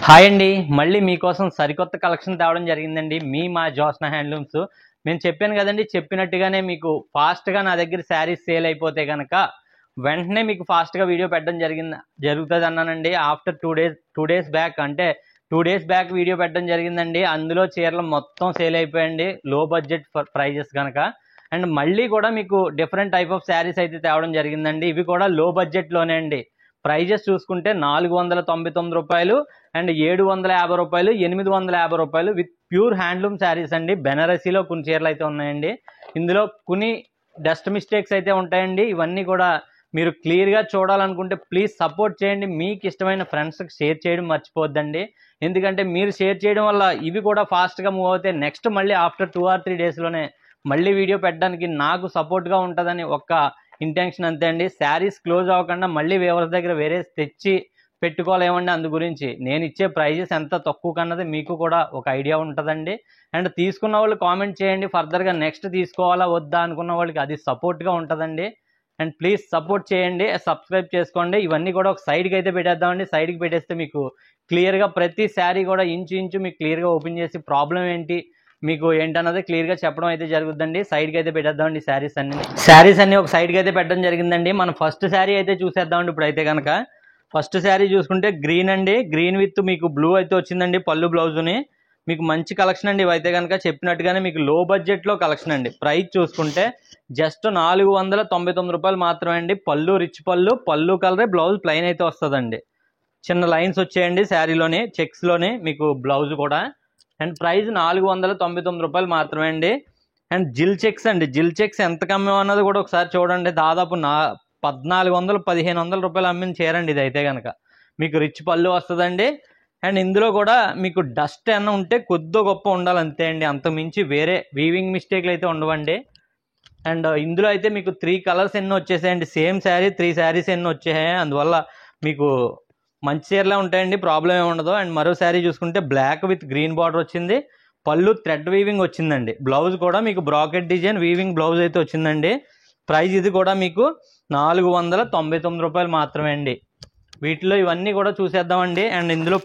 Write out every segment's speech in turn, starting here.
Hi అండి. మళ్ళీ మీకోసం సరికొత్త కలెక్షన్ తేవడం జరిగిందండి. మా జోస్నా హ్యాండ్లూమ్స్. నేను చెప్పాను కదండి, చెప్పినట్టుగానే మీకు ఫాస్ట్గా నా దగ్గర శారీస్ సేల్ అయిపోతే కనుక వెంటనే మీకు ఫాస్ట్గా వీడియో పెట్టడం జరుగుతుంది అన్నానండి. ఆఫ్టర్ టూ డేస్ బ్యాక్, అంటే 2 days బ్యాక్ వీడియో పెట్టడం జరిగిందండి. అందులో చీరలు మొత్తం సేల్ అయిపోయండి, లో బడ్జెట్ ప్రైజెస్ కనుక. అండ్ మళ్ళీ కూడా మీకు డిఫరెంట్ టైప్ ఆఫ్ శారీస్ అయితే తేవడం జరిగిందండి. ఇవి కూడా లో బడ్జెట్లోనే అండి. ప్రైజెస్ చూసుకుంటే 499 రూపాయలు అండ్ 750 రూపాయలు, 850 రూపాయలు విత్ ప్యూర్ హ్యాండ్లూమ్ శారీస్ అండి. బెనారసీలో కొన్ని చీరలు అయితే ఉన్నాయండి. ఇందులో కొన్ని డస్ట్ మిస్టేక్స్ అయితే ఉంటాయండి. ఇవన్నీ కూడా మీరు క్లియర్గా చూడాలనుకుంటే ప్లీజ్ సపోర్ట్ చేయండి. మీకు ఇష్టమైన ఫ్రెండ్స్కి షేర్ చేయడం మర్చిపోద్దండి. ఎందుకంటే మీరు షేర్ చేయడం వల్ల ఇవి కూడా ఫాస్ట్గా మూవ్ అవుతాయి. నెక్స్ట్ మళ్ళీ ఆఫ్టర్ 2 or 3 daysలోనే మళ్ళీ వీడియో పెట్టడానికి నాకు సపోర్ట్గా ఉంటుందని ఒక్క ఇంటెన్షన్ అంతే అండి. శారీస్ క్లోజ్ అవ్వకుండా మళ్ళీ వేవర్స్ దగ్గర వేరే తెచ్చి పెట్టుకోలేమండి. అందు గురించి నేను ఇచ్చే ప్రైజెస్ ఎంత తక్కువ కన్నది మీకు కూడా ఒక ఐడియా ఉంటుందండి. అండ్ తీసుకున్న వాళ్ళు కామెంట్ చేయండి, ఫర్దర్గా నెక్స్ట్ తీసుకోవాలా వద్దా అనుకున్న వాళ్ళకి అది సపోర్ట్గా ఉంటుందండి. అండ్ ప్లీజ్ సపోర్ట్ చేయండి, సబ్స్క్రైబ్ చేసుకోండి. ఇవన్నీ కూడా ఒక సైడ్కి అయితే పెట్టేద్దామండి. సైడ్కి పెట్టేస్తే మీకు క్లియర్గా ప్రతి శారీ కూడా ఇంచు మీకు క్లియర్గా ఓపెన్ చేసి ప్రాబ్లం ఏంటి మీకు ఏంటన్నది క్లియర్గా చెప్పడం అయితే జరుగుతుందండి. సైడ్కి అయితే పెట్టేద్దామండి. శారీస్ అన్ని ఒక సైడ్కి అయితే పెట్టడం జరిగిందండి. మనం ఫస్ట్ శారీ అయితే చూసేద్దామండి. ఇప్పుడైతే కనుక ఫస్ట్ శారీ చూసుకుంటే గ్రీన్ అండి. గ్రీన్ విత్ మీకు బ్లూ అయితే వచ్చిందండి పళ్ళు బ్లౌజుని. మీకు మంచి కలెక్షన్ అండి. ఇవైతే కనుక చెప్పినట్టుగానే మీకు లో బడ్జెట్లో కలెక్షన్ అండి. ప్రైస్ చూసుకుంటే జస్ట్ 499 రూపాయలు మాత్రమే అండి. పళ్ళు రిచ్ పళ్ళు కలరే, బ్లౌజ్ ప్లెయిన్ అయితే వస్తుందండి. చిన్న లైన్స్ వచ్చాయండి శారీలోని, చెక్స్లోని మీకు బ్లౌజ్ కూడా. అండ్ ప్రైస్ 499 రూపాయలు మాత్రమే అండి. అండ్ జిల్ చెక్స్ అండి. జిల్ చెక్స్ ఎంత కమ్మేమన్నది కూడా ఒకసారి చూడండి. దాదాపు 1400-1500 రూపాయలు అమ్మిన చీరండి ఇది అయితే కనుక. మీకు రిచ్ పళ్ళు వస్తుందండి. అండ్ ఇందులో కూడా మీకు డస్ట్ ఏమన్నా ఉంటే కొద్దో గొప్ప ఉండాలి అంతే అండి. అంత మించి వేరే వీవింగ్ మిస్టేక్లు అయితే ఉండవండి. అండ్ ఇందులో అయితే మీకు 3 కలర్స్ ఎన్నో వచ్చేసాయండి. సేమ్ శారీ 3 శారీస్ ఎన్నో వచ్చేసాయి. అందువల్ల మీకు మంచి చీరలే ఉంటాయండి, ప్రాబ్లం ఏమి ఉండదు. అండ్ మరో శారీ చూసుకుంటే బ్లాక్ విత్ గ్రీన్ బార్డర్ వచ్చింది. పళ్ళు థ్రెడ్ వీవింగ్ వచ్చిందండి. బ్లౌజ్ కూడా మీకు బ్రాకెట్ డిజైన్ వీవింగ్ బ్లౌజ్ అయితే వచ్చిందండి. ప్రైస్ ఇది కూడా మీకు 499 రూపాయలు మాత్రమే అండి. వీటిలో ఇవన్నీ కూడా చూసేద్దామండి. అండ్ ఇందులో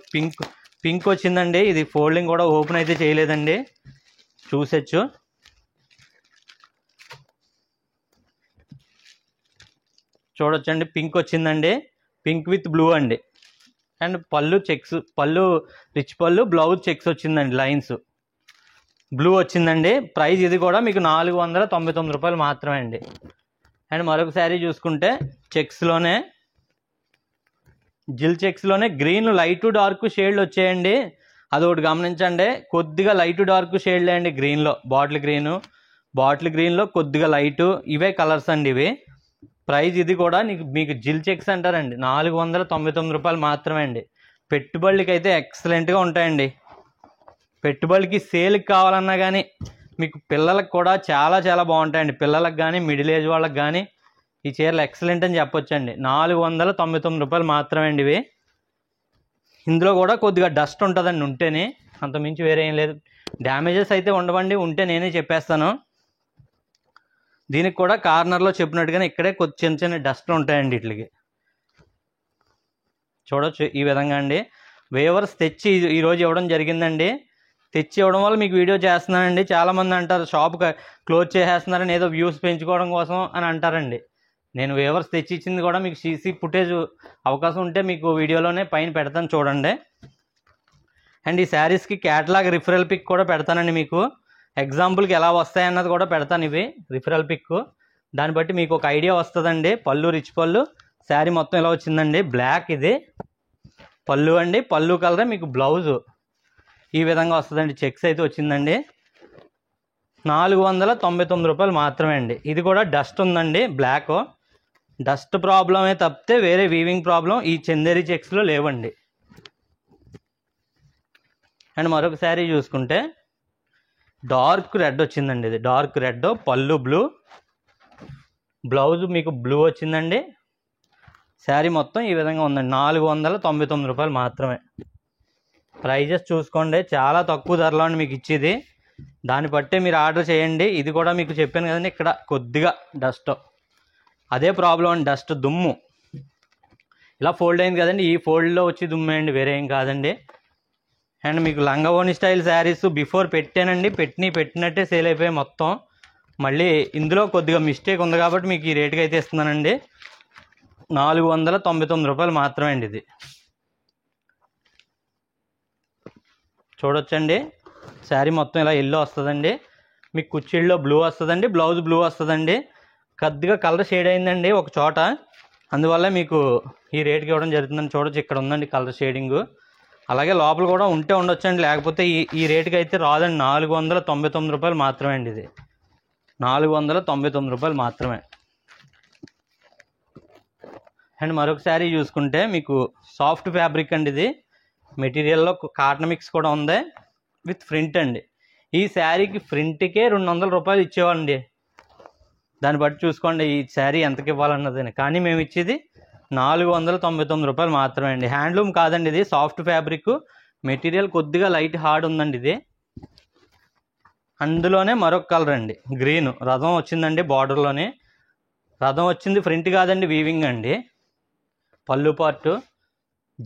పింక్ వచ్చిందండి. ఇది ఫోల్డింగ్ కూడా ఓపెన్ అయితే చేయలేదండి, చూసొచ్చు. చూడొచ్చండి, పింక్ వచ్చిందండి. పింక్ విత్ బ్లూ అండి. అండ్ పళ్ళు చెక్స్, రిచ్ పళ్ళు, బ్లౌజ్ చెక్స్ వచ్చిందండి, లైన్స్ బ్లూ వచ్చిందండి. ప్రైస్ ఇది కూడా మీకు 499 రూపాయలు మాత్రమే అండి. అండ్ మరొక శారీ చూసుకుంటే చెక్స్లోనే, జిల్ చెక్స్లోనే గ్రీన్ లైట్ డార్క్ షేడ్లు వచ్చాయండి. అదొకటి గమనించండి. కొద్దిగా లైట్ డార్క్ షేడ్లే అండి గ్రీన్లో. బాటిల్ గ్రీన్లో కొద్దిగా లైటు, ఇవే కలర్స్ అండి ఇవి. ప్రైస్ ఇది కూడా మీకు జిల్ చెక్స్ అంటారండి. 499 రూపాయలు మాత్రమే అండి. పెట్టుబడులకి అయితే ఎక్సలెంట్గా ఉంటాయండి. పెట్టుబడికి సేల్కి కావాలన్నా కానీ మీకు పిల్లలకు కూడా చాలా చాలా బాగుంటాయండి. పిల్లలకు కానీ మిడిల్ ఏజ్ వాళ్ళకి కానీ ఈ చీరలు ఎక్సలెంట్ అని చెప్పొచ్చండి. 499 రూపాయలు మాత్రమే అండి ఇవి. ఇందులో కూడా కొద్దిగా డస్ట్ ఉంటుందండి ఉంటేనే, అంతమించి వేరే ఏం లేదు. డ్యామేజెస్ అయితే ఉండవండి, ఉంటే నేనే చెప్పేస్తాను. దీనికి కూడా కార్నర్లో చెప్పినట్టుగానే ఇక్కడే చిన్న చిన్న డస్ట్ ఉంటాయండి. వీటికి చూడొచ్చు ఈ విధంగా అండి. వేవర్స్ తెచ్చి ఈరోజు ఇవ్వడం జరిగిందండి. తెచ్చి ఇవ్వడం వల్ల మీకు వీడియో చేస్తున్నానండి. చాలామంది అంటారు షాప్ క్లోజ్ చేసేస్తున్నారని, ఏదో వ్యూస్ పెంచుకోవడం కోసం అని అంటారండి. నేను వేవర్స్ తెచ్చి ఇచ్చింది కూడా మీకు సీసీ ఫుటేజ్ అవకాశం ఉంటే మీకు వీడియోలోనే పైన పెడతాను చూడండి. అండ్ ఈ శారీస్కి క్యాటలాగ్ రిఫరల్ పిక్ కూడా పెడతానండి. మీకు ఎగ్జాంపుల్కి ఎలా వస్తాయన్నది కూడా పెడతాను. ఇవి రిఫరల్ పిక్, దాన్ని బట్టి మీకు ఒక ఐడియా వస్తుందండి. పళ్ళు రిచ్ పళ్ళు, శారీ మొత్తం ఇలా వచ్చిందండి. బ్లాక్ ఇది పళ్ళు అండి. పళ్ళు కలరే మీకు బ్లౌజు ఈ విధంగా వస్తుందండి. చెక్స్ అయితే వచ్చిందండి. 499 రూపాయలు మాత్రమే అండి. ఇది కూడా డస్ట్ ఉందండి, బ్లాక్. డస్ట్ ప్రాబ్లమే తప్పితే వేరే వీవింగ్ ప్రాబ్లం ఈ చందేరి చెక్స్లో లేవండి. అండ్ మరొక శారీ చూసుకుంటే డార్క్ రెడ్ వచ్చిందండి. ఇది డార్క్ రెడ్, పళ్ళు బ్లూ, బ్లౌజ్ మీకు బ్లూ వచ్చిందండి. శారీ మొత్తం ఈ విధంగా ఉందండి. 499 రూపాయలు మాత్రమే. ప్రైజెస్ చూసుకోండి, చాలా తక్కువ ధరలో అండి మీకు ఇచ్చేది. దాన్ని బట్టే మీరు ఆర్డర్ చేయండి. ఇది కూడా మీకు చెప్పాను కదండి, ఇక్కడ కొద్దిగా డస్ట్, అదే ప్రాబ్లం అండి. డస్ట్ దుమ్ము ఇలా ఫోల్డ్ అయింది కదండి, ఈ ఫోల్డ్లో వచ్చి దుమ్మే అండి, వేరే ఏం కాదండి. అండ్ మీకు లంగావోని స్టైల్ శారీస్ బిఫోర్ పెట్టానండి, పెట్టినట్టే సేల్ అయిపోయాయి మొత్తం. మళ్ళీ ఇందులో కొద్దిగా మిస్టేక్ ఉంది కాబట్టి మీకు ఈ రేటుకి అయితే ఇస్తున్నానండి. 499 రూపాయలు మాత్రమే అండి. ఇది చూడొచ్చండి, శారీ మొత్తం ఇలా ఎల్లో వస్తుందండి, మీకు కుర్చీల్లో బ్లూ వస్తుందండి, బ్లౌజ్ బ్లూ వస్తుందండి. కొద్దిగా కలర్ షేడ్ అయిందండి ఒక చోట, అందువల్ల మీకు ఈ రేటుకి ఇవ్వడం జరుగుతుందని. చూడొచ్చు, ఇక్కడ ఉందండి కలర్ షేడింగు. అలాగే లోపల కూడా ఉంటే ఉండొచ్చండి, లేకపోతే ఈ రేటుకి అయితే రాదండి. 499 రూపాయలు మాత్రమే అండి. ఇది 499 రూపాయలు మాత్రమే. అండ్ మరొక శారీ చూసుకుంటే మీకు సాఫ్ట్ ఫ్యాబ్రిక్ అండి. ఇది మెటీరియల్లో కాటన్ మిక్స్ కూడా ఉంది విత్ ప్రింట్ అండి. ఈ శారీకి ప్రింట్కే 200 రూపాయలు ఇచ్చేవాళ్ళండి. దాన్ని బట్టి చూసుకోండి ఈ శారీ ఎంతకి ఇవ్వాలన్నదని. కానీ మేము ఇచ్చేది 499 రూపాయలు మాత్రమే అండి. హ్యాండ్లూమ్ కాదండి, ఇది సాఫ్ట్ ఫ్యాబ్రిక్ మెటీరియల్, కొద్దిగా లైట్ హార్డ్ ఉందండి ఇది. అందులోనే మరొక కలర్ అండి, గ్రీన్ రథం వచ్చిందండి బార్డర్లోనే. రథం వచ్చింది ప్రింట్ కాదండి, వీవింగ్ అండి. Pallu part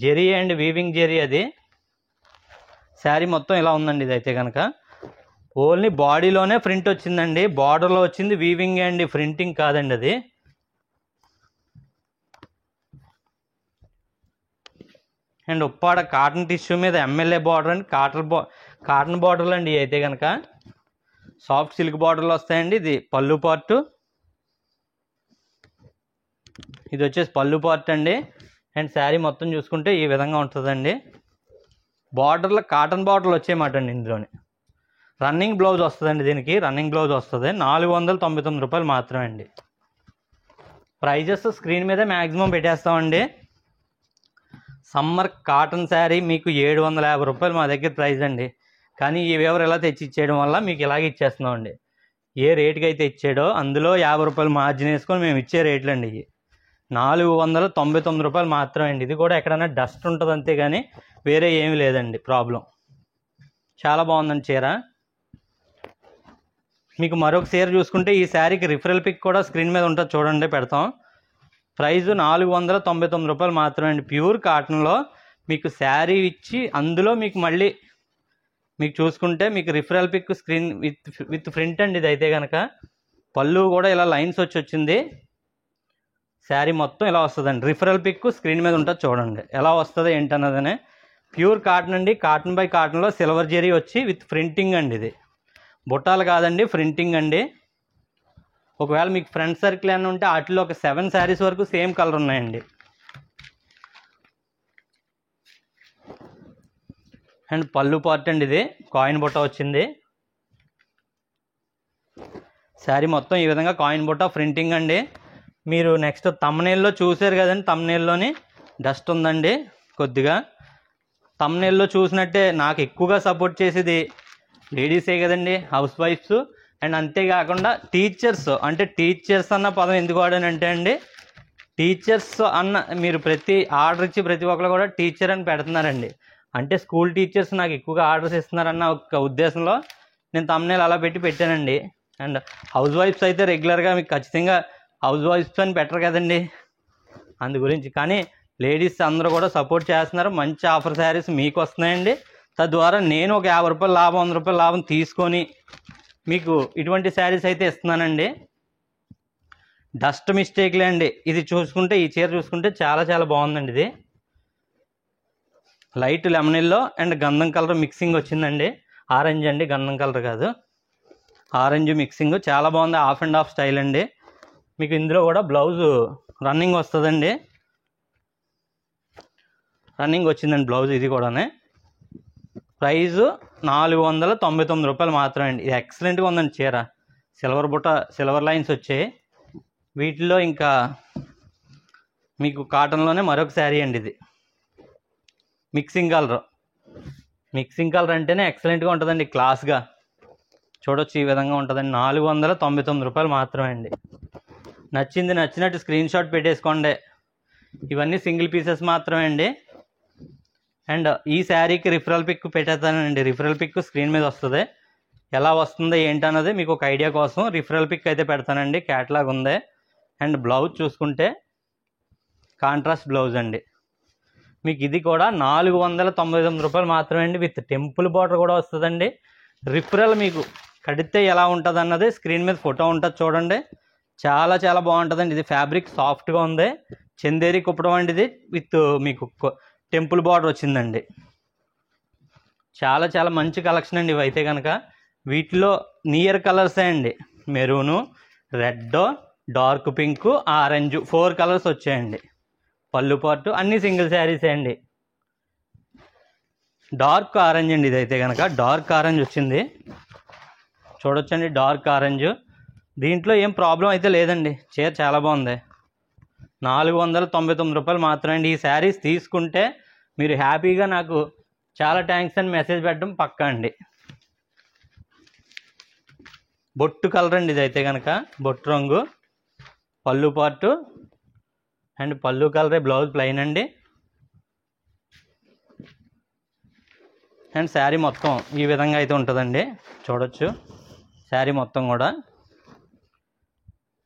zari and weaving zari. అది శారీ మొత్తం ఇలా ఉందండి. ఇది అయితే కనుక ఓన్లీ బాడీలోనే ప్రింట్ వచ్చిందండి, బార్డర్లో వచ్చింది వీవింగ్ అండి, ప్రింటింగ్ కాదండి అది. అండ్ ఉప్పాడ కాటన్ టిష్యూ మీద ఎమ్మెల్యే బార్డర్ అండి, కాటన్ బార్డర్లు అండి. అయితే కనుక సాఫ్ట్ సిల్క్ బార్డర్లు వస్తాయండి. ఇది పళ్ళు పార్టు, ఇది వచ్చేసి పళ్ళు పార్ట్ అండి. అండ్ శారీ మొత్తం చూసుకుంటే ఈ విధంగా ఉంటుందండి. బార్డర్లో కాటన్ బార్డర్లు వచ్చేయమాట అండి. ఇందులోనే రన్నింగ్ బ్లౌజ్ వస్తుందండి, దీనికి రన్నింగ్ బ్లౌజ్ వస్తుంది. 499 రూపాయలు మాత్రమే అండి. ప్రైజెస్ స్క్రీన్ మీద మ్యాక్సిమం పెట్టేస్తామండి. సమ్మర్ కాటన్ శారీ మీకు 750 రూపాయలు మా దగ్గర ప్రైజ్ అండి. కానీ ఈ ఎవరు ఎలా తెచ్చి ఇచ్చేయడం వల్ల మీకు ఇలాగే ఇచ్చేస్తున్నామండి. ఏ రేటుకి అయితే ఇచ్చాడో అందులో 50 రూపాయలు మార్జిన్ వేసుకొని మేము ఇచ్చే రేట్లు అండి. ఇవి 499 రూపాయలు మాత్రమే అండి. ఇది కూడా ఎక్కడైనా డస్ట్ ఉంటుంది అంతే కానీ వేరే ఏమీ లేదండి ప్రాబ్లం. చాలా బాగుందండి చీర. మీకు మరొక చీర చూసుకుంటే ఈ శారీకి రిఫరల్ పిక్ కూడా స్క్రీన్ మీద ఉంటుంది, చూడండి పెడతాం. ప్రైజు 499 రూపాయలు మాత్రమే అండి. ప్యూర్ కాటన్లో మీకు శారీ ఇచ్చి అందులో మీకు మళ్ళీ మీకు చూసుకుంటే మీకు referral pic screen with print అండి. ఇది అయితే కనుక పళ్ళు కూడా ఇలా లైన్స్ వచ్చింది. శారీ మొత్తం ఇలా వస్తుందండి. రిఫరల్ పిక్ స్క్రీన్ మీద ఉంటుంది, చూడండి ఎలా వస్తుంది ఏంటన్నదనే. ప్యూర్ కాటన్ అండి, కాటన్ బై కాటన్లో సిల్వర్ జెరీ వచ్చి విత్ ప్రింటింగ్ అండి. ఇది బుట్టాలు కాదండి, ప్రింటింగ్ అండి. ఒకవేళ మీకు ఫ్రెండ్ సర్కిల్ అని ఉంటే వాటిలో ఒక 7 శారీస్ వరకు సేమ్ కలర్ ఉన్నాయండి. అండ్ పళ్ళు పార్ట్ అండి, ఇది కాయిన్ బుట్ట వచ్చింది. శారీ మొత్తం ఈ విధంగా కాయిన్ బుట్ట ప్రింటింగ్ అండి. మీరు నెక్స్ట్ తమ్నెయిల్లో చూసారు కదండి, తమ్నెయిల్లోని డస్ట్ ఉందండి కొద్దిగా. తమ్నెయిల్లో చూసినట్టే నాకు ఎక్కువగా సపోర్ట్ చేసేది లేడీసే కదండి, హౌస్ వైఫ్స్. అండ్ అంతేకాకుండా టీచర్స్. అంటే టీచర్స్ అన్న పదం ఎందుకు వాడానంటే అండి, టీచర్స్ అన్న మీరు ప్రతి ఆర్డర్ ఇచ్చి ప్రతి ఒక్కరు కూడా టీచర్ అని పెడుతున్నారండి. అంటే స్కూల్ టీచర్స్ నాకు ఎక్కువగా ఆర్డర్స్ ఇస్తున్నారన్న ఒక ఉద్దేశంలో నేను తమ్నెయిల్ అలా పెట్టానండి. అండ్ హౌస్ వైఫ్స్ అయితే రెగ్యులర్గా మీకు ఖచ్చితంగా హౌస్ వైఫ్స్ అని బెటర్ కదండి, అందు గురించి. కానీ లేడీస్ అందరూ కూడా సపోర్ట్ చేస్తున్నారు. మంచి ఆఫర్ శారీస్ మీకు వస్తున్నాయండి. తద్వారా నేను ఒక 50 రూపాయలు లాభం, 100 రూపాయలు లాభం తీసుకొని మీకు ఇటువంటి శారీస్ అయితే ఇస్తున్నానండి. డస్ట్ మిస్టేక్లే అండి. ఇది చూసుకుంటే ఈ చీర చూసుకుంటే చాలా చాలా బాగుందండి. ఇది లైట్ లెమనెల్లో అండ్ గంధం కలర్ మిక్సింగ్ వచ్చిందండి. ఆరెంజ్ అండి, గంధం కలర్ కాదు, ఆరెంజ్ మిక్సింగ్ చాలా బాగుంది. హాఫ్ అండ్ హాఫ్ స్టైల్ అండి. మీకు ఇందులో కూడా బ్లౌజ్ రన్నింగ్ వస్తుందండి, రన్నింగ్ వచ్చిందండి బ్లౌజ్. ఇది కూడానే ప్రైజు 499 రూపాయలు మాత్రమే అండి. ఇది ఎక్సలెంట్గా ఉందండి చీర. సిల్వర్ బుట్ట, సిల్వర్ లైన్స్ వచ్చాయి వీటిలో. ఇంకా మీకు కాటన్లోనే మరొక శారీ అండి. ఇది మిక్సింగ్ కలర్. మిక్సింగ్ కలర్ అంటేనే ఎక్సలెంట్గా ఉంటుందండి, క్లాస్గా. చూడొచ్చు ఈ విధంగా ఉంటుందండి. 499 రూపాయలు మాత్రమే అండి. నచ్చినట్టు స్క్రీన్ షాట్ పెట్టేసుకోండి. ఇవన్నీ సింగిల్ పీసెస్ మాత్రమే అండి. అండ్ ఈ శారీకి రిఫరల్ పిక్ పెట్టేస్తానండి. రిఫరల్ పిక్ స్క్రీన్ మీద వస్తుంది. ఎలా వస్తుందో ఏంటన్నది మీకు ఒక ఐడియా కోసం రిఫరల్ పిక్ అయితే పెడతానండి. క్యాటలాగ్ ఉంది. అండ్ బ్లౌజ్ చూసుకుంటే కాంట్రాస్ట్ బ్లౌజ్ అండి. మీకు ఇది కూడా 499 రూపాయలు మాత్రమే అండి. విత్ టెంపుల్ బార్డర్ కూడా వస్తుందండి. రిఫరల్ మీకు కడితే ఎలా ఉంటుంది అన్నది స్క్రీన్ మీద ఫోటో ఉంటుంది చూడండి. చాలా చాలా బాగుంటుందండి. ఇది ఫ్యాబ్రిక్ సాఫ్ట్గా ఉంది. చందేరి కుప్పడం అండి ఇది. విత్ మీకు టెంపుల్ బార్డర్ వచ్చిందండి. చాలా చాలా మంచి కలెక్షన్ అండి ఇవైతే కనుక. వీటిలో నియర్ కలర్సే అండి. Maroon, red, dark pink, orange 4 colours వచ్చాయండి. పళ్ళు పాటు అన్ని సింగిల్ శారీసే అండి. డార్క్ ఆరెంజ్ అండి ఇదైతే కనుక. డార్క్ ఆరెంజ్ వచ్చింది చూడొచ్చండి. డార్క్ ఆరెంజ్ దీంట్లో ఏం ప్రాబ్లం అయితే లేదండి. చీర చాలా బాగుంది. 499 రూపాయలు మాత్రమే అండి. ఈ శారీస్ తీసుకుంటే మీరు హ్యాపీగా నాకు చాలా థ్యాంక్స్ అని మెసేజ్ పెట్టడం పక్కా అండి. బొట్టు కలర్ అండి ఇదైతే కనుక. బొట్టు రంగు, పళ్ళు పార్టు అండ్ పళ్ళు కలరే, బ్లౌజ్ ప్లెయిన్ అండి. అండ్ శారీ మొత్తం ఈ విధంగా అయితే ఉంటుందండి. చూడొచ్చు శారీ మొత్తం కూడా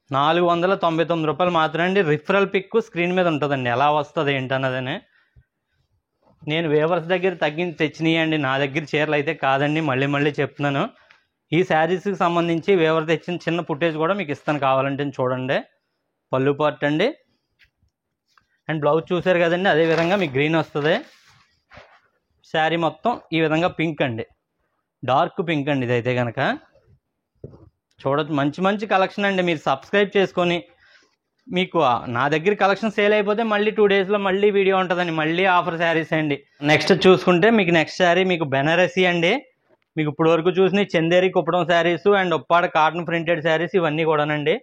499 రూపాయలు మాత్రమే అండి. రిఫరల్ పిక్ స్క్రీన్ మీద ఉంటుందండి. ఎలా వస్తుంది ఏంటన్నదని నేను వేవర్స్ దగ్గర తగ్గించి తెచ్చినాయండి. నా దగ్గర చీరలు అయితే కాదండి. మళ్ళీ మళ్ళీ చెప్తున్నాను. ఈ శారీస్కి సంబంధించి వేవర్ తెచ్చిన చిన్న ఫుటేజ్ కూడా మీకు ఇస్తాను కావాలంటే చూడండి. పళ్ళు పార్ట్ అండి. అండ్ బ్లౌజ్ చూసారు కదండి, అదేవిధంగా మీకు గ్రీన్ వస్తుంది. శారీ మొత్తం ఈ విధంగా పింక్ అండి. డార్క్ పింక్ అండి ఇదైతే కనుక. చూడొచ్చు మంచి మంచి కలెక్షన్ అండి. మీరు సబ్స్క్రైబ్ చేసుకొని మీకు నా దగ్గర కలెక్షన్ సేల్ అయిపోతే మళ్ళీ 2 డేస్లో మళ్ళీ వీడియో ఉంటుందండి. మళ్ళీ ఆఫర్ శారీస్ అండి. నెక్స్ట్ చూసుకుంటే మీకు నెక్స్ట్ శారీ మీకు బెనారసీ అండి. మీకు ఇప్పుడు వరకు చూసిన Chanderi Kuppadam saris and Uppada cotton printed saris ఇవన్నీ కూడానండి.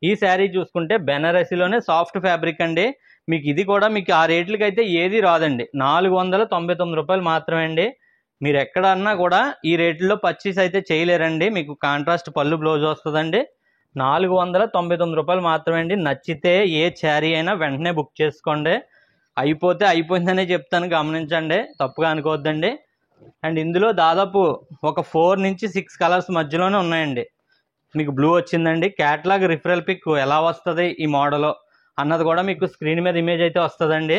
ఈ శారీ చూసుకుంటే బెనారసీలోనే సాఫ్ట్ ఫ్యాబ్రిక్ అండి. మీకు ఇది కూడా మీకు ఆ రేట్లకి అయితే ఏది రాదండి. 499 రూపాయలు మాత్రమే అండి. మీరు ఎక్కడన్నా కూడా ఈ రేట్లో పర్చేస్ అయితే చేయలేరండి. మీకు కాంట్రాస్ట్ పళ్ళు బ్లౌజ్ వస్తుందండి. 499 రూపాయలు మాత్రమే అండి. నచ్చితే ఏ శారీ అయినా వెంటనే బుక్ చేసుకోండి. అయిపోతే అయిపోయిందనే చెప్తాను, గమనించండి, తప్పుగా అనుకోవద్దండి. అండ్ ఇందులో దాదాపు ఒక 4 నుంచి 6 కలర్స్ మధ్యలోనే ఉన్నాయండి. మీకు బ్లూ వచ్చిందండి. క్యాటలాగ్ రిఫరల్ పిక్ ఎలా వస్తుంది ఈ మోడల్ అన్నది కూడా మీకు స్క్రీన్ మీద ఇమేజ్ అయితే వస్తుందండి.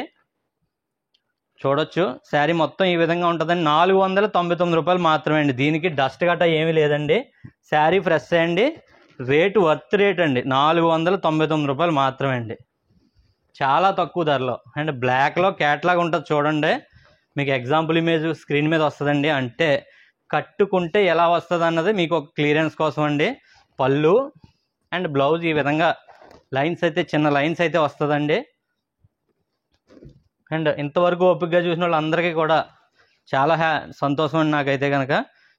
చూడొచ్చు శారీ మొత్తం ఈ విధంగా ఉంటుందండి. 499 రూపాయలు మాత్రమే అండి. దీనికి డస్ట్ గట్ట ఏమీ లేదండి. శారీ ఫ్రెష్ అండి. రేటు వర్త్ రేట్ అండి. 499 రూపాయలు మాత్రమే అండి. చాలా తక్కువ ధరలో. అండ్ బ్లాక్లో క్యాటలాగ్ ఉంటుంది చూడండి. మీకు ఎగ్జాంపుల్ ఇమేజ్ స్క్రీన్ మీద వస్తుందండి. అంటే కట్టుకుంటే ఎలా వస్తుంది అన్నది మీకు ఒక క్లియరెన్స్ కోసం అండి. పళ్ళు అండ్ బ్లౌజ్ ఈ విధంగా లైన్స్ అయితే చిన్న లైన్స్ అయితే వస్తుందండి. అండ్ ఇంతవరకు ఓపికగా చూసిన వాళ్ళందరికీ కూడా చాలా సంతోషం అండి నాకైతే కనుక.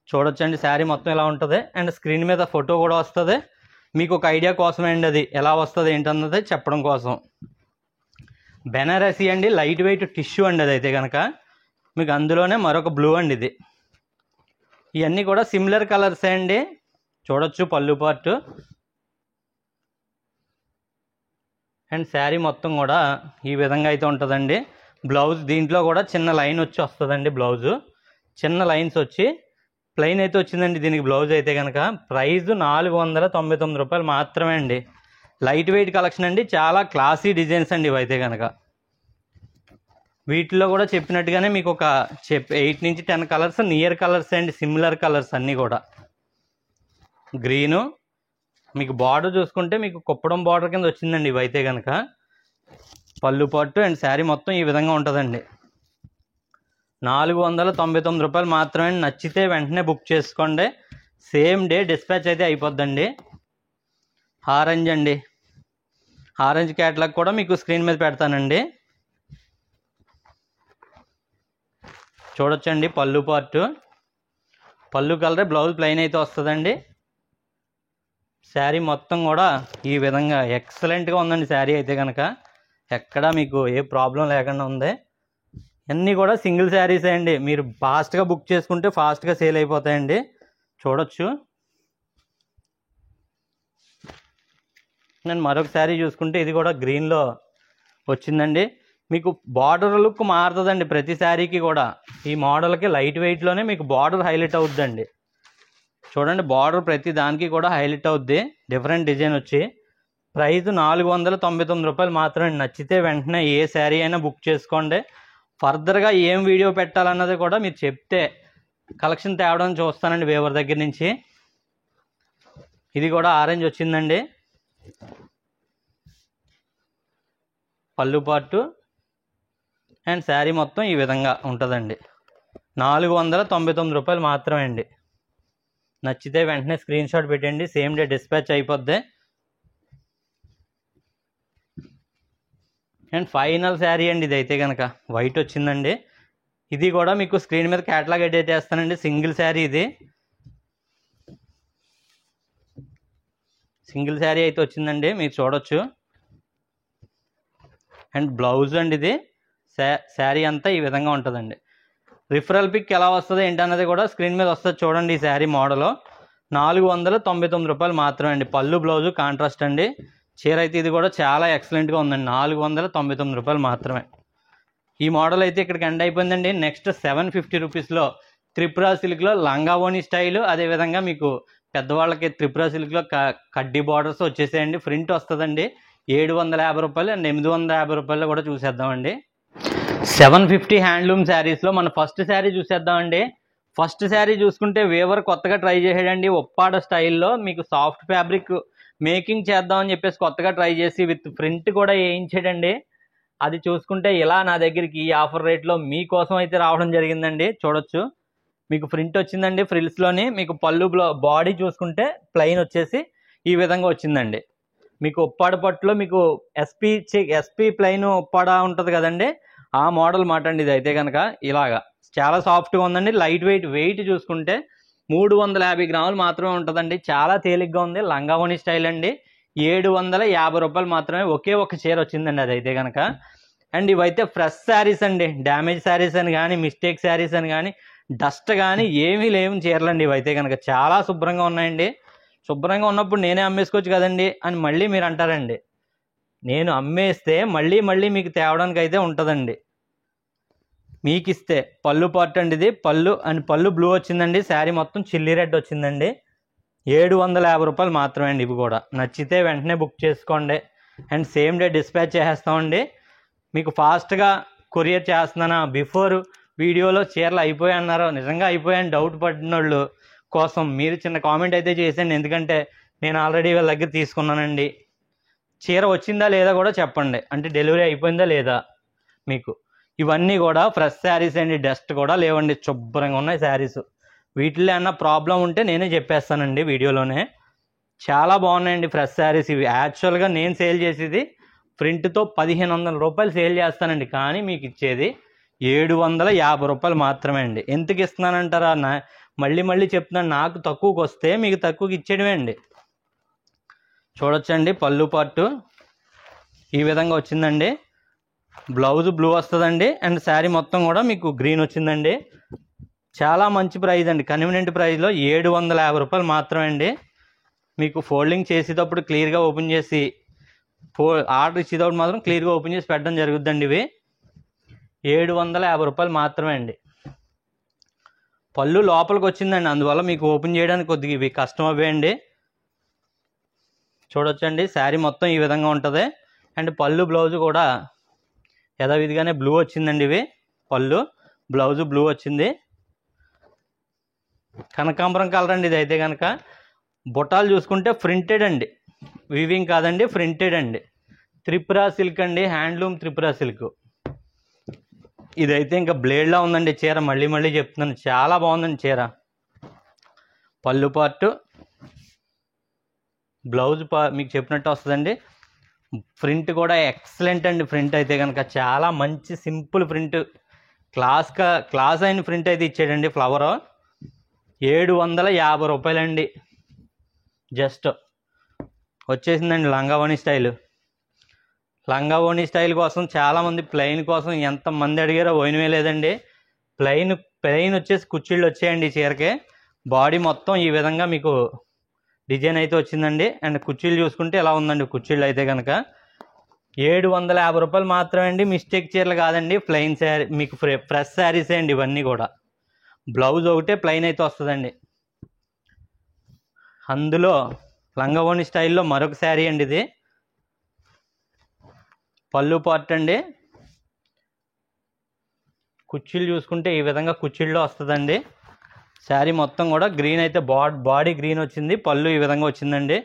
చూడొచ్చండి శారీ మొత్తం ఎలా ఉంటుంది. అండ్ స్క్రీన్ మీద ఫోటో కూడా వస్తుంది. మీకు ఒక ఐడియా కోసమే అండి అది ఎలా వస్తుంది ఏంటన్నది చెప్పడం కోసం. బెనారసీ అండి. లైట్ వెయిట్ టిష్యూ అండి అదైతే కనుక. మీకు అందులోనే మరొక బ్లూ అండి ఇది. ఇవన్నీ కూడా సిమిలర్ కలర్సే అండి. చూడొచ్చు పళ్ళు పార్ట్ అండ్ శారీ మొత్తం కూడా ఈ విధంగా అయితే ఉంటుందండి. బ్లౌజ్ దీంట్లో కూడా చిన్న లైన్ వచ్చి వస్తుందండి. బ్లౌజు చిన్న లైన్స్ వచ్చి ప్లెయిన్ అయితే వచ్చిందండి దీనికి బ్లౌజ్ అయితే కనుక. ప్రైస్ 499 రూపాయలు మాత్రమే అండి. లైట్ వెయిట్ కలెక్షన్ అండి. చాలా క్లాసీ డిజైన్స్ అండి ఇవైతే కనుక. వీటిలో కూడా చెప్పినట్టుగానే మీకు ఒక 8 నుంచి 10 కలర్స్ నియర్ కలర్స్ అండి. సిమిలర్ కలర్స్ అన్నీ కూడా. గ్రీను మీకు బార్డర్ చూసుకుంటే మీకు కుప్పడం బార్డర్ కింద వచ్చిందండి ఇవైతే కనుక. పళ్ళు పట్టు అండ్ శారీ మొత్తం ఈ విధంగా ఉంటుందండి. 499 రూపాయలు మాత్రమే. నచ్చితే వెంటనే బుక్ చేసుకోండి. సేమ్ డే డిస్పాచ్ అయితే అయిపోద్దండి. ఆరెంజ్ అండి. ఆరెంజ్ క్యాట్లాగ్ కూడా మీకు స్క్రీన్ మీద పెడతానండి. చూడొచ్చండి పళ్ళు పార్టు. పళ్ళు కలర్, బ్లౌజ్ ప్లెయిన్ అయితే వస్తుందండి. శారీ మొత్తం కూడా ఈ విధంగా ఎక్సలెంట్గా ఉందండి. శారీ అయితే కనుక ఎక్కడ మీకు ఏ ప్రాబ్లం లేకుండా ఉంది. అన్నీ కూడా సింగిల్ శారీసే అండి. మీరు ఫాస్ట్గా బుక్ చేసుకుంటే ఫాస్ట్గా సేల్ అయిపోతాయండి. చూడొచ్చు. నేను మరొక శారీ చూసుకుంటే ఇది కూడా గ్రీన్లో వచ్చిందండి. మీకు బార్డర్ లుక్ మారుతుందండి ప్రతి శారీకి కూడా. ఈ మోడల్కి లైట్ వెయిట్లోనే మీకు బార్డర్ హైలైట్ అవుద్దండి. చూడండి బార్డర్ ప్రతి దానికి కూడా హైలైట్ అవుద్ది. డిఫరెంట్ డిజైన్ వచ్చి. ప్రైస్ 499 రూపాయలు మాత్రమే. నచ్చితే వెంటనే ఏ శారీ అయినా బుక్ చేసుకోండి. ఫర్దర్గా ఏం వీడియో పెట్టాలన్నది కూడా మీరు చెప్తే కలెక్షన్ తేవడం చూస్తానండి వేవర్ దగ్గర నుంచి. ఇది కూడా ఆరెంజ్ వచ్చిందండి. పళ్ళు పార్టు అండ్ శారీ మొత్తం ఈ విధంగా ఉంటుందండి. 499 రూపాయలు మాత్రమే అండి. నచ్చితే వెంటనే స్క్రీన్ షాట్ పెట్టండి, సేమ్ డే డిస్పాచ్ అయిపోద్ది. అండ్ ఫైనల్ శారీ అండి ఇది అయితే కనుక వైట్ వచ్చిందండి. ఇది కూడా మీకు స్క్రీన్ మీద క్యాటలాగ్ ఎడిట్ చేస్తానండి. సింగిల్ శారీ ఇది, సింగిల్ శారీ అయితే వచ్చిందండి, మీరు చూడొచ్చు. అండ్ బ్లౌజ్ అండి ఇది. శారీ అంతా ఈ విధంగా ఉంటుందండి. రిఫరల్ పిక్ ఎలా వస్తుంది ఏంటన్నది కూడా స్క్రీన్ మీద వస్తుంది చూడండి. ఈ శారీ మోడల్ 499 రూపాయలు మాత్రమే అండి. పళ్ళు బ్లౌజు కాంట్రాస్ట్ అండి. చీర అయితే ఇది కూడా చాలా ఎక్సలెంట్గా ఉందండి. 499 రూపాయలు మాత్రమే. ఈ మోడల్ అయితే ఇక్కడికి ఎండ్ అయిపోయిందండి. నెక్స్ట్ 750 రూపీస్లో త్రిపుర సిల్క్లో లంగా ఓణి స్టైలు, అదేవిధంగా మీకు పెద్దవాళ్ళకి త్రిపుర సిల్క్లో కడ్డీ బార్డర్స్ వచ్చేసేయండి. ప్రింట్ వస్తుందండి. 750 రూపాయలు అండ్ 850 రూపాయలు కూడా చూసేద్దామండి. 750 హ్యాండ్లూమ్ శారీస్లో మన ఫస్ట్ శారీ చూసేద్దామండి. ఫస్ట్ శారీ చూసుకుంటే వేవర్ కొత్తగా ట్రై చేసాడండి. ఒప్పాడ స్టైల్లో మీకు సాఫ్ట్ ఫ్యాబ్రిక్ మేకింగ్ చేద్దామని చెప్పేసి కొత్తగా ట్రై చేసి విత్ ప్రింట్ కూడా వేయించాడండి. అది చూసుకుంటే ఇలా నా దగ్గరికి ఈ ఆఫర్ రేట్లో మీకోసం అయితే రావడం జరిగిందండి. చూడొచ్చు, మీకు ప్రింట్ వచ్చిందండి ఫ్రిల్స్లోని. మీకు పళ్ళు బాడీ చూసుకుంటే ప్లెయిన్ ఈ విధంగా వచ్చిందండి. మీకు ఉప్పాడ పట్టులో మీకు ఎస్పీ ప్లెయిన్ ఉప్పాడ ఉంటుంది కదండి, ఆ మోడల్ మాట అండి. ఇది అయితే కనుక ఇలాగా చాలా సాఫ్ట్గా ఉందండి. లైట్ వెయిట్ చూసుకుంటే 350 గ్రాములు మాత్రమే ఉంటుందండి. చాలా తేలిగ్గా ఉంది. లంగావోణి స్టైల్ అండి. 750 రూపాయలు మాత్రమే. ఒకే ఒక చీర వచ్చిందండి అది అయితే కనుక. అండ్ ఇవైతే ఫ్రెష్ శారీస్ అండి. డ్యామేజ్ శారీస్ అని కానీ, మిస్టేక్ శారీస్ అని కానీ, డస్ట్ కానీ ఏమీ లేవు చీరలండి. ఇవైతే కనుక చాలా శుభ్రంగా ఉన్నాయండి. శుభ్రంగా ఉన్నప్పుడు నేనే అమ్మేసుకోవచ్చు కదండి అని మళ్ళీ మీరు అంటారండి. నేను అమ్మేస్తే మళ్ళీ మీకు తేవడానికి అయితే ఉంటుందండి. మీకు ఇస్తే పళ్ళు పార్ట్ అండి ఇది. పళ్ళు బ్లూ వచ్చిందండి. శారీ మొత్తం చిల్లీ రెడ్ వచ్చిందండి. 750 రూపాయలు మాత్రమే అండి. ఇవి కూడా నచ్చితే వెంటనే బుక్ చేసుకోండి. అండ్ సేమ్ డే డిస్పాచ్ చేసేస్తామండి. మీకు ఫాస్ట్గా కొరియర్ చేస్తున్నానా, బిఫోర్ వీడియోలో చీరలు అయిపోయాయి అన్నారో, నిజంగా అయిపోయాయని డౌట్ పడిన వాళ్ళు కోసం మీరు చిన్న కామెంట్ అయితే చేసేయండి. ఎందుకంటే నేను ఆల్రెడీ వీళ్ళ దగ్గర తీసుకున్నానండి. చీర వచ్చిందా లేదా కూడా చెప్పండి, అంటే డెలివరీ అయిపోయిందా లేదా. మీకు ఇవన్నీ కూడా ఫ్రెష్ శారీస్ అండి. డస్ట్ కూడా లేవండి, శుభ్రంగా ఉన్నాయి శారీస్. వీటిలో ఏమన్నా ప్రాబ్లం ఉంటే నేనే చెప్పేస్తానండి వీడియోలోనే. చాలా బాగున్నాయండి ఫ్రెష్ శారీస్ ఇవి. యాక్చువల్గా నేను సేల్ చేసేది ప్రింట్తో 1500 రూపాయలు సేల్ చేస్తానండి. కానీ మీకు ఇచ్చేది 750 రూపాయలు మాత్రమే అండి. ఎందుకు ఇస్తున్నానంటారా, మళ్ళీ చెప్తున్నాను, నాకు తక్కువకి వస్తే మీకు తక్కువకి ఇచ్చేయడమే అండి. చూడొచ్చండి, పళ్ళు పార్టు ఈ విధంగా వచ్చిందండి. బ్లౌజ్ బ్లూ వస్తుందండి. అండ్ శారీ మొత్తం కూడా మీకు గ్రీన్ వచ్చిందండి. చాలా మంచి ప్రైస్ అండి. కన్వీనియంట్ ప్రైస్లో 750 రూపాయలు మాత్రమే అండి. మీకు ఫోల్డింగ్ చేసేటప్పుడు క్లియర్గా ఓపెన్ చేసి ఆర్డర్ ఇచ్చేటప్పుడు మాత్రం క్లియర్గా ఓపెన్ చేసి పెట్టడం జరుగుద్దండి. ఇవి 750 రూపాయలు మాత్రమే అండి. పళ్ళు లోపలికి వచ్చిందండి, అందువల్ల మీకు ఓపెన్ చేయడానికి కొద్దిగా ఇవి కష్టం అవ్వేయండి. చూడొచ్చండి, శారీ మొత్తం ఈ విధంగా ఉంటుంది. అండ్ పళ్ళు బ్లౌజ్ కూడా యథావిధిగానే బ్లూ వచ్చిందండి. ఇవి పళ్ళు బ్లౌజు బ్లూ వచ్చింది. కనకాంబరం కలర్ అండి ఇది అయితే కనుక. బుట్టాలు చూసుకుంటే ప్రింటెడ్ అండి, వీవింగ్ కాదండి, ప్రింటెడ్ అండి. త్రిపుర సిల్క్ అండి, హ్యాండ్లూమ్ త్రిపుర సిల్క్. ఇదైతే ఇంకా బ్లేడ్లా ఉందండి చీర. మళ్ళీ చెప్తున్నాను, చాలా బాగుందండి చీర. పళ్ళు పార్టు, బ్లౌజ్ మీకు చెప్పినట్టు వస్తుందండి. ప్రింట్ కూడా ఎక్సలెంట్ అండి. ప్రింట్ అయితే కనుక చాలా మంచి సింపుల్ ప్రింట్, క్లాస్ అయిన ప్రింట్ అయితే ఇచ్చాడండి. ఫ్లవర్ 750 రూపాయలండి. జస్ట్ వచ్చేసిందండి లంగావోణి స్టైల్. లంగావోణి స్టైల్ కోసం చాలామంది ప్లెయిన్ కోసం ఎంతమంది అడిగారో పోయినవే లేదండి. ప్లెయిన్ వచ్చేసి కుచ్చిళ్ళు వచ్చాయండి ఈ చీరకి. బాడీ మొత్తం ఈ విధంగా మీకు డిజైన్ అయితే వచ్చిందండి. అండ్ కుచ్చిళ్ళు చూసుకుంటే ఎలా ఉందండి కుచ్చిళ్ళు అయితే కనుక. 750 రూపాయలు మాత్రమే అండి. మిస్టేక్ చీరలు కాదండి, ప్లెయిన్ శారీ, మీకు ఫ్రెష్ శారీసే అండి ఇవన్నీ కూడా. బ్లౌజ్ ఒకటే ప్లెయిన్ అయితే వస్తుందండి. అందులో లంగావోణి స్టైల్లో మరొక శారీ అండి ఇది. పళ్ళు పార్ట్ అండి. కుర్చీలు చూసుకుంటే ఈ విధంగా కుర్చీల్లో వస్తుందండి. శారీ మొత్తం కూడా గ్రీన్ అయితే బాడీ గ్రీన్ వచ్చింది, పళ్ళు ఈ విధంగా వచ్చిందండి.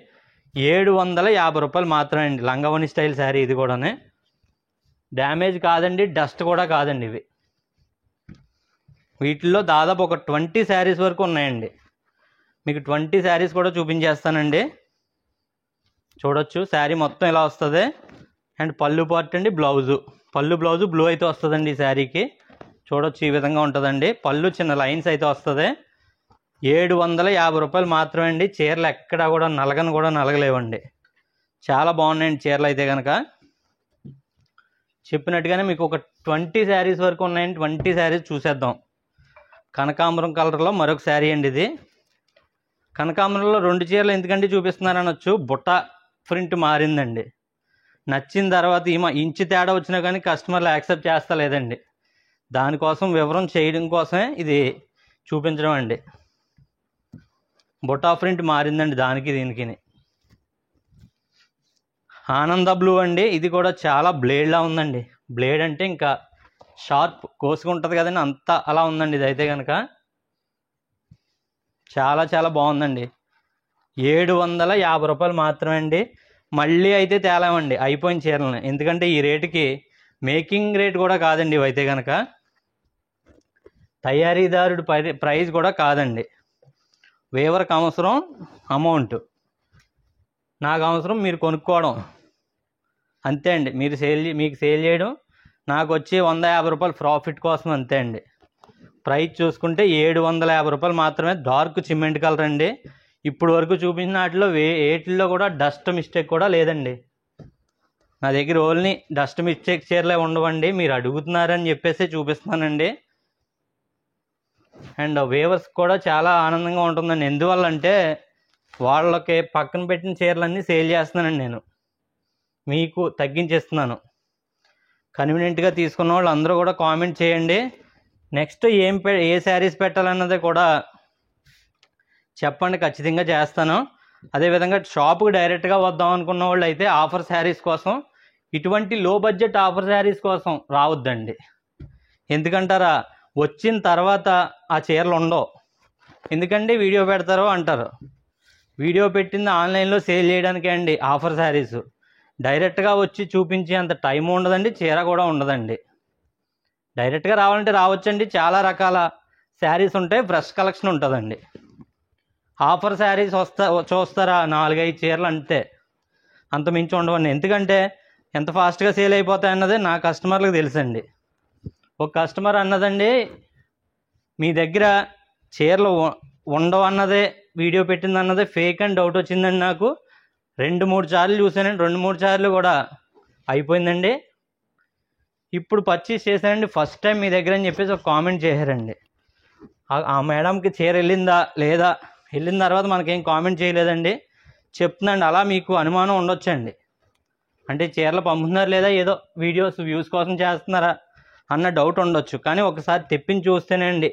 750 రూపాయలు మాత్రమే అండి. లంగావోణి స్టైల్ శారీ ఇది కూడానే. డ్యామేజ్ కాదండి, డస్ట్ కూడా కాదండి. వీటిల్లో దాదాపు ఒక 20 శారీస్ వరకు ఉన్నాయండి. మీకు 20 శారీస్ కూడా చూపించేస్తానండి. చూడొచ్చు శారీ మొత్తం ఇలా వస్తుంది. అండ్ పళ్ళు పార్ట్ అండి, బ్లౌజు బ్లూ అయితే వస్తుందండి ఈ శారీకి. చూడొచ్చు ఈ విధంగా ఉంటుందండి. పళ్ళు చిన్న లైన్స్ అయితే వస్తుంది. 750 రూపాయలు మాత్రమే అండి. చీరలు ఎక్కడా కూడా నలగలేవండి. చాలా బాగున్నాయండి చీరలు అయితే కనుక. చెప్పినట్టుగానే మీకు ఒక 20 శారీస్ వరకు ఉన్నాయండి. 20 శారీస్ చూసేద్దాం. కనకాంబరం కలర్లో మరొక శారీ అండి ఇది. కనకాంబరంలో 2 చీరలు ఎందుకంటే చూపిస్తున్నారు అనొచ్చు. బుట్ట ప్రింట్ మారిందండి. నచ్చిన తర్వాత ఇంచు తేడా వచ్చినా కానీ కస్టమర్లు యాక్సెప్ట్ చేస్తలేదండి. దానికోసం వివరం చేయడం కోసమే ఇది చూపించడం అండి. బుటా ప్రింట్ మారిందండి దానికి దీనికి. ఆనంద బ్లూ అండి. ఇది కూడా చాలా బ్లేడ్లా ఉందండి. బ్లేడ్ అంటే ఇంకా షార్ప్ కోసుకుంటుంది కదండి, అంతా అలా ఉందండి ఇది అయితే కనుక. చాలా చాలా బాగుందండి. 750 రూపాయలు మాత్రమే అండి. మళ్ళీ అయితే తేలామండి అయిపోయిన చీరలని. ఎందుకంటే ఈ రేటుకి మేకింగ్ రేట్ కూడా కాదండి ఇవైతే కనుక. తయారీదారుడు ప్రైస్ కూడా కాదండి. వేవర్కి అవసరం అమౌంట్, నాకు అవసరం మీరు కొనుక్కోవడం అంతే అండి. మీకు సేల్ చేయడం, నాకు వచ్చి 150 రూపాయలు ప్రాఫిట్ కోసం అంతే అండి. ప్రైస్ చూసుకుంటే 750 రూపాయలు మాత్రమే. డార్క్ సిమెంట్ కలర్ అండి. ఇప్పుడు వరకు చూపించిన వాటిలో ఏటిల్లో కూడా డస్ట్ మిస్టేక్ కూడా లేదండి. నా దగ్గర ఓన్లీ డస్ట్ మిస్టేక్ చీరలే ఉండవండి. మీరు అడుగుతున్నారని చెప్పేసి చూపిస్తున్నానండి. అండ్ వేవర్స్ కూడా చాలా ఆనందంగా ఉంటుందండి. ఎందువల్లంటే వాళ్ళకి పక్కన పెట్టిన చీరలన్నీ సేల్ చేస్తున్నానండి నేను, మీకు తగ్గించేస్తున్నాను. కన్వీనియంట్గా తీసుకున్న వాళ్ళు అందరూ కూడా కామెంట్ చేయండి. నెక్స్ట్ ఏ శారీస్ పెట్టాలన్నది కూడా చెప్పండి, ఖచ్చితంగా చేస్తాను. అదేవిధంగా షాపుకి డైరెక్ట్గా వద్దాం అనుకున్న వాళ్ళు అయితే ఆఫర్ శారీస్ కోసం, ఇటువంటి లో బడ్జెట్ ఆఫర్ శారీస్ కోసం రావద్దండి. ఎందుకంటారా, వచ్చిన తర్వాత ఆ చీరలు ఉండవు. ఎందుకంటే వీడియో పెడతారో అంటారు. వీడియో పెట్టింది ఆన్లైన్లో సేల్ చేయడానికే అండి ఆఫర్ శారీస్. డైరెక్ట్గా వచ్చి చూపించే అంత టైం ఉండదండి, చీర కూడా ఉండదండి. డైరెక్ట్గా రావాలంటే రావచ్చండి. చాలా రకాల శారీస్ ఉంటాయి, ఫ్రెష్ కలెక్షన్ ఉంటుందండి. ఆఫర్ శారీస్ చూస్తారా 4-5 చీరలు అంతే, అంత మించి ఉండవండి. ఎందుకంటే ఎంత ఫాస్ట్గా సేల్ అయిపోతాయి అన్నది నా కస్టమర్లకు తెలుసండి. ఒక కస్టమర్ అన్నదండి, మీ దగ్గర చీరలు ఉండవు అన్నదే వీడియో పెట్టింది అన్నదే ఫేక్ అని డౌట్ వచ్చిందండి నాకు. 2-3 సార్లు చూసానండి. 2-3 సార్లు కూడా అయిపోయిందండి. ఇప్పుడు పర్చేస్ చేశానండి ఫస్ట్ టైం మీ దగ్గర అని చెప్పేసి ఒక కామెంట్ చేశారండి. ఆ మేడంకి చీర వెళ్ళిందా లేదా, వెళ్ళిన తర్వాత మనకేం కామెంట్ చేయలేదండి. చెప్తున్నాండి, అలా మీకు అనుమానం ఉండొచ్చండి. అంటే చీరలు పంపుతున్నారు లేదా, ఏదో వీడియోస్ వ్యూస్ కోసం చేస్తున్నారా అన్న డౌట్ ఉండొచ్చు. కానీ ఒకసారి తెప్పించి చూస్తేనే అండి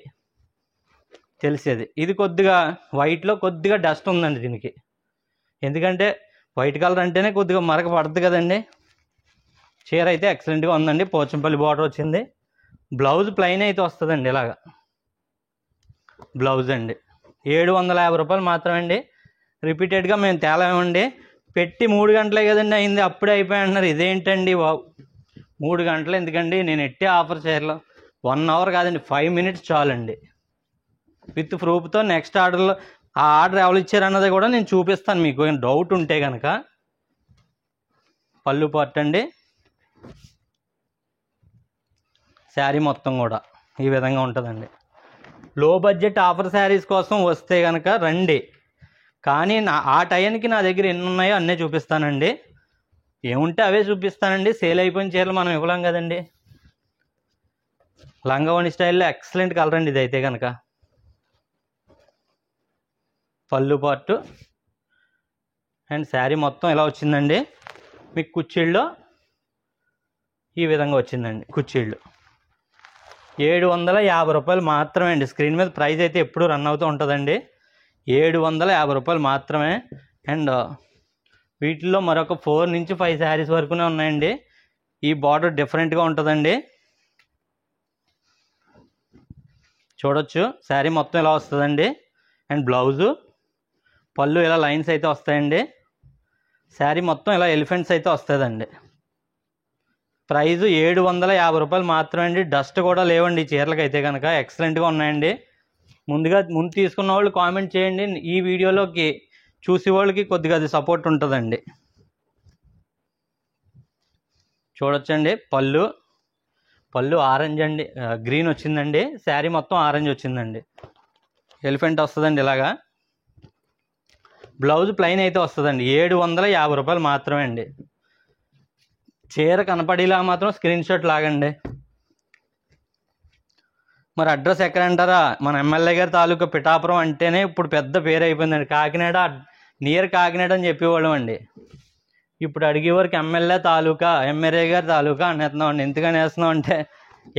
తెలిసేది. ఇది కొద్దిగా వైట్లో కొద్దిగా డస్ట్ ఉందండి దీనికి. ఎందుకంటే వైట్ కలర్ అంటేనే కొద్దిగా మరక పడుతుంది కదండి. చీర అయితే ఎక్సలెంట్గా ఉందండి. పోచంపల్లి బార్డర్ వచ్చింది. బ్లౌజ్ ప్లెయిన్ అయితే వస్తుందండి. ఇలాగా బ్లౌజ్ అండి. 750 రూపాయలు మాత్రమే అండి. రిపీటెడ్గా మేము తేలామండి. పెట్టి 3 గంటలే కదండి అయింది, అప్పుడే అయిపోయి అంటున్నారు. ఇదేంటండి 3 గంటలు ఎందుకండి? నేను ఎట్టే ఆఫర్ చీరలో 1 అవర్ కాదండి, 5 మినిట్స్ చాలండి. విత్ ప్రూఫ్తో నెక్స్ట్ ఆర్డర్లో ఆ ఆర్డర్ ఎవరు ఇచ్చారన్నది కూడా నేను చూపిస్తాను మీకు ఏం డౌట్ ఉంటే కనుక. పళ్ళు పార్ట్ అండి. శారీ మొత్తం కూడా ఈ విధంగా ఉంటుందండి. లో బడ్జెట్ ఆఫర్ శారీస్ కోసం వస్తే కనుక రండి. కానీ ఆ టైంకి నా దగ్గర ఎన్ని ఉన్నాయో అన్నీ చూపిస్తానండి. ఏముంటే అవే చూపిస్తానండి. సేల్ అయిపోయిన చీరలు మనం ఇవ్వలేం కదండి. లంగావోణి స్టైల్లో ఎక్సలెంట్ కలర్ అండి ఇదైతే కనుక. పళ్ళు పార్టు అండ్ శారీ మొత్తం ఇలా వచ్చిందండి. మీకు కుర్చీల్లో ఈ విధంగా వచ్చిందండి. కుర్చీళ్ళు 750 రూపాయలు మాత్రమే అండి. స్క్రీన్ మీద ప్రైస్ అయితే ఎప్పుడు రన్ అవుతూ ఉంటుందండి. 750 రూపాయలు మాత్రమే. అండ్ వీటిల్లో మరొక 4 నుంచి 5 శారీస్ వరకునే ఉన్నాయండి. ఈ బార్డర్ డిఫరెంట్గా ఉంటుందండి. చూడొచ్చు శారీ మొత్తం ఇలా వస్తుందండి. అండ్ బ్లౌజు, పళ్ళు ఇలా లైన్స్ అయితే వస్తాయండి. శారీ మొత్తం ఇలా ఎలిఫెంట్స్ అయితే వస్తుందండి. ప్రైజు 750 రూపాయలు మాత్రమే అండి. డస్ట్ కూడా లేవండి ఈ చీరలకు అయితే కనుక, ఎక్సలెంట్గా ఉన్నాయండి. ముందు తీసుకున్న వాళ్ళు కామెంట్ చేయండి, ఈ వీడియోలోకి చూసే వాళ్ళకి కొద్దిగా అది సపోర్ట్ ఉంటుందండి. చూడొచ్చండి పళ్ళు ఆరెంజ్ అండి, గ్రీన్ వచ్చిందండి. శారీ మొత్తం ఆరెంజ్ వచ్చిందండి. ఎలిఫెంట్ వస్తుందండి ఇలాగా. బ్లౌజ్ ప్లెయిన్ అయితే వస్తుందండి. 750 రూపాయలు మాత్రమే అండి. చీర కనపడేలా మాత్రం స్క్రీన్ షాట్ లాగండి. మరి అడ్రస్ ఎక్కడ అంటారా? మన ఎమ్మెల్యే గారి తాలూకా పిఠాపురం అంటేనే ఇప్పుడు పెద్ద పేరు అయిపోయిందండి. కాకినాడ, నియర్ కాకినాడ అని చెప్పేవాళ్ళం అండి. ఇప్పుడు అడిగేవారికి ఎమ్మెల్యే గారి తాలూకా అనేస్తున్నామండి. ఎందుకని వేస్తున్నాం అంటే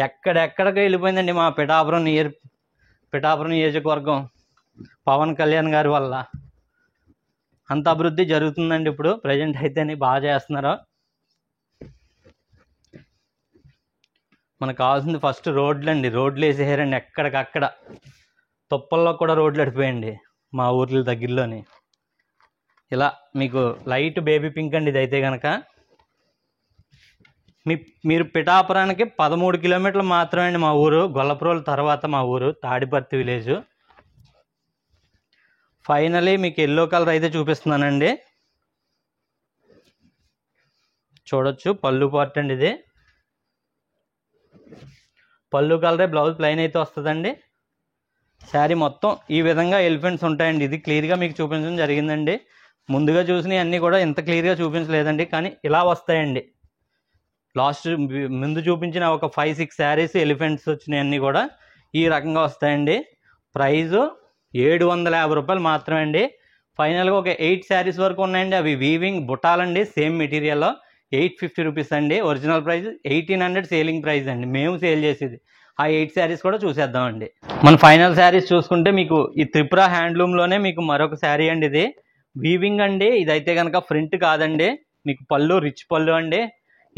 ఎక్కడెక్కడికి వెళ్ళిపోయిందండి మా పిఠాపురం నియోజకవర్గం. పవన్ కళ్యాణ్ గారి వల్ల అంత అభివృద్ధి జరుగుతుందండి. ఇప్పుడు ప్రజెంట్ అయితేనే బాగా చేస్తున్నారు. మనకు కావాల్సింది ఫస్ట్ రోడ్లు అండి. రోడ్లు వేసేసారండి ఎక్కడికక్కడ. తుప్పల్లో కూడా రోడ్లు అడిపోయండి మా ఊర్ల దగ్గరలోని. ఇలా మీకు లైట్ బేబీ పింక్ అండి. ఇదైతే కనుక మీరు పిఠాపురానికి 13 కిలోమీటర్లు మాత్రమే అండి మా ఊరు. గొల్లప్రోలు తర్వాత మా ఊరు తాడిపర్తి విలేజ్. ఫైనలీ మీకు ఎల్లో కలర్ అయితే చూపిస్తున్నానండి. చూడొచ్చు పళ్ళు పార్ట్ అండి. ఇది పళ్ళు కలరే, బ్లౌజ్ ప్లెయిన్ అయితే వస్తుందండి. శారీ మొత్తం ఈ విధంగా ఎలిఫెంట్స్ ఉంటాయండి. ఇది క్లియర్గా మీకు చూపించడం జరిగిందండి. ముందుగా చూసినవి అన్నీ కూడా ఇంత క్లియర్గా చూపించలేదండి, కానీ ఇలా వస్తాయండి. ముందు చూపించిన ఒక 5-6 శారీస్ ఎలిఫెంట్స్ వచ్చినాయి అన్నీ కూడా ఈ రకంగా వస్తాయండి. ప్రైజు 750 రూపాయలు మాత్రమే అండి. ఫైనల్గా ఒక 8 శారీస్ వరకు ఉన్నాయండి. అవి వీవింగ్ బుటాలండి, సేమ్ మెటీరియల్లో 850 రూపీస్ అండి. ఒరిజినల్ ప్రైస్ 1800 సేలింగ్ ప్రైస్ అండి. మేము సేల్ చేసేది. ఆ 8 శారీస్ కూడా చూసేద్దామండి. మన ఫైనల్ శారీస్ చూసుకుంటే మీకు ఈ త్రిపుర హ్యాండ్లూమ్లోనే మీకు మరొక శారీ అండి. ఇది వీవింగ్ అండి. ఇదైతే కనుక ప్రింట్ కాదండి. మీకు పళ్ళు రిచ్ పళ్ళు అండి.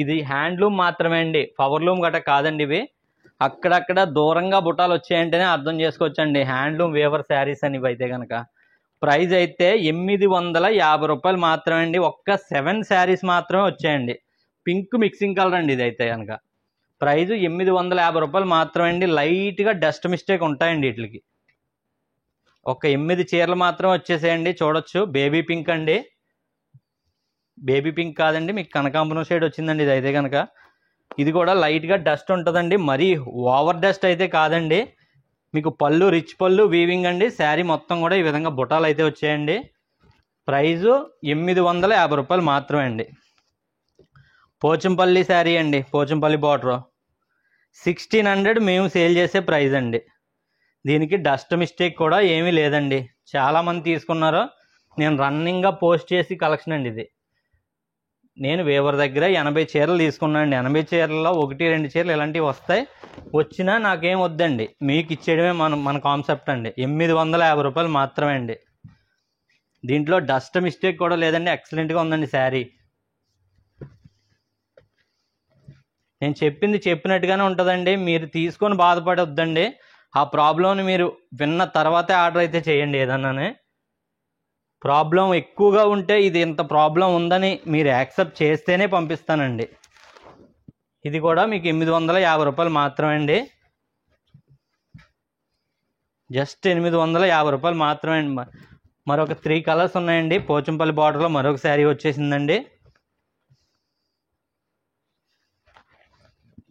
ఇది హ్యాండ్లూమ్ మాత్రమే అండి, పవర్లూమ్ గట్రా కాదండి. ఇవి అక్కడక్కడ దూరంగా బుటాలు వచ్చాయంటేనే అర్థం చేసుకోవచ్చండి హ్యాండ్లూమ్ వేవర్ శారీస్ అని. ఇవి అయితే కనుక ప్రైస్ అయితే 850 రూపాయలు మాత్రమే అండి. ఒక్క 7 శారీస్ మాత్రమే వచ్చాయండి. పింక్ మిక్సింగ్ కలర్ అండి. ఇదైతే కనుక ప్రైజు 850 రూపాయలు మాత్రమే అండి. లైట్గా డస్ట్ మిస్టేక్ ఉంటాయండి వీటికి. ఒక 8 చీరలు మాత్రం వచ్చేసేయండి. చూడొచ్చు బేబీ పింక్ అండి. బేబీ పింక్ కాదండి, మీకు కనకాంబరం షేడ్ వచ్చిందండి. ఇది అయితే కనుక ఇది కూడా లైట్గా డస్ట్ ఉంటుందండి. మరీ ఓవర్ డస్ట్ అయితే కాదండి. మీకు పళ్ళు రిచ్ పళ్ళు వీవింగ్ అండి. శారీ మొత్తం కూడా ఈ విధంగా బుటాలు అయితే వచ్చాయండి. ప్రైజు 850 రూపాయలు మాత్రమే అండి. పోచంపల్లి శారీ అండి, పోచంపల్లి బార్డర్ 1600 మేము సేల్ చేసే ప్రైజ్ అండి. దీనికి డస్ట్ మిస్టేక్ కూడా ఏమీ లేదండి. చాలామంది తీసుకున్నారు. నేను రన్నింగ్గా పోస్ట్ చేసి కలెక్షన్ అండి ఇది. నేను వేవర్ దగ్గర 80 చీరలు తీసుకున్నాను అండి. 80 చీరల్లో 1-2 చీరలు ఇలాంటివి వస్తాయి. వచ్చినా నాకేం వద్దండి, మీకు ఇచ్చేయడమే మన కాన్సెప్ట్ అండి. 850 రూపాయలు మాత్రమే అండి. దీంట్లో డస్ట్ మిస్టేక్ కూడా లేదండి. ఎక్సలెంట్గా ఉందండి శారీ. నేను చెప్పింది చెప్పినట్టుగానే ఉంటుందండి. మీరు తీసుకొని బాధపడొద్దండి. ఆ ప్రాబ్లంని మీరు విన్న తర్వాతే ఆర్డర్ అయితే చేయండి. ఏదన్నానే ప్రాబ్లం ఎక్కువగా ఉంటే ఇది ఇంత ప్రాబ్లం ఉందని మీరు యాక్సెప్ట్ చేస్తేనే పంపిస్తానండి. ఇది కూడా మీకు 850 రూపాయలు మాత్రమే అండి. జస్ట్ 850 రూపాయలు మాత్రమే అండి. మరొక 3 కలర్స్ ఉన్నాయండి. పోచంపల్లి బార్డర్లో మరొక శారీ వచ్చేసిందండి.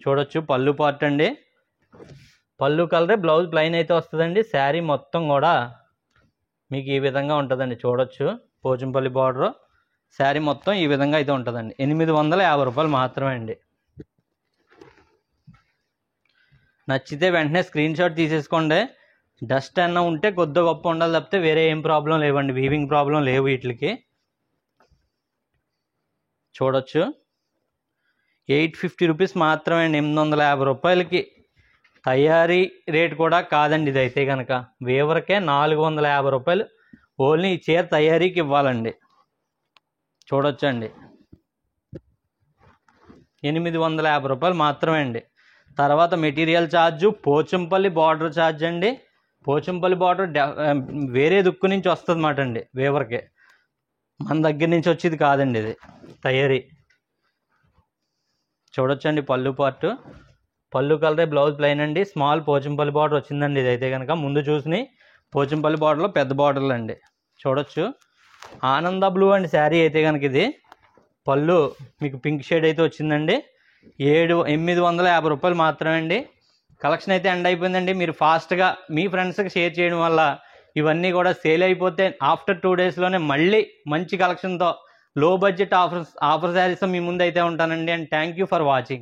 చూడొచ్చు పళ్ళు పార్ట్ అండి. పళ్ళు కలరే, బ్లౌజ్ ప్లెయిన్ అయితే వస్తుందండి. శారీ మొత్తం కూడా మీకు ఈ విధంగా ఉంటుందండి. చూడొచ్చు పోచంపల్లి బార్డర్. శారీ మొత్తం ఈ విధంగా అయితే ఉంటుందండి. 850 రూపాయలు మాత్రమే అండి. నచ్చితే వెంటనే స్క్రీన్ షాట్ తీసేసుకోండి. డస్ట్ అన్న ఉంటే కొద్ది గొప్ప ఉండాలి తప్పితే వేరే ఏం ప్రాబ్లం లేవండి. వీవింగ్ ప్రాబ్లం లేవు వీటికి. చూడొచ్చు 850 రూపీస్ మాత్రమే అండి. 850 రూపాయలకి తయారీ రేట్ కూడా కాదండి. ఇదైతే కనుక వేవర్కే 450 రూపాయలు ఓన్లీ ఈ చీర తయారీకి ఇవ్వాలండి. చూడొచ్చండి 850 రూపాయలు మాత్రమే అండి. తర్వాత material charge, Pochampally border charge అండి. పోచంపల్లి బార్డర్ వేరే దుక్కు నుంచి వస్తుంది అన్నమాట అండి, వేవర్కే, మన దగ్గర నుంచి వచ్చేది కాదండి. ఇది తయారీ చూడొచ్చండి. పళ్ళు పార్ట్, పళ్ళు కలరే, బ్లౌజ్ ప్లెయిన్ అండి. స్మాల్ పోచంపల్లి బార్డర్ వచ్చిందండి. ఇదైతే కనుక ముందు చూసి పోచంపల్లి బార్డర్లో పెద్ద బార్డర్లు అండి, చూడొచ్చు. ఆనంద బ్లూ అండి శారీ అయితే కనుక. ఇది పళ్ళు మీకు పింక్ షేడ్ అయితే వచ్చిందండి. 850 రూపాయలు మాత్రమే అండి. కలెక్షన్ అయితే ఎండ్ అయిపోయిందండి. మీరు ఫాస్ట్గా మీ ఫ్రెండ్స్కి షేర్ చేయడం వల్ల ఇవన్నీ కూడా సేల్ అయిపోతే ఆఫ్టర్ 2 డేస్లోనే మళ్ళీ మంచి కలెక్షన్తో లో బడ్జెట్ ఆఫర్ శారీస్ మీ ముందు అయితే ఉంటానండి. And thank you for watching.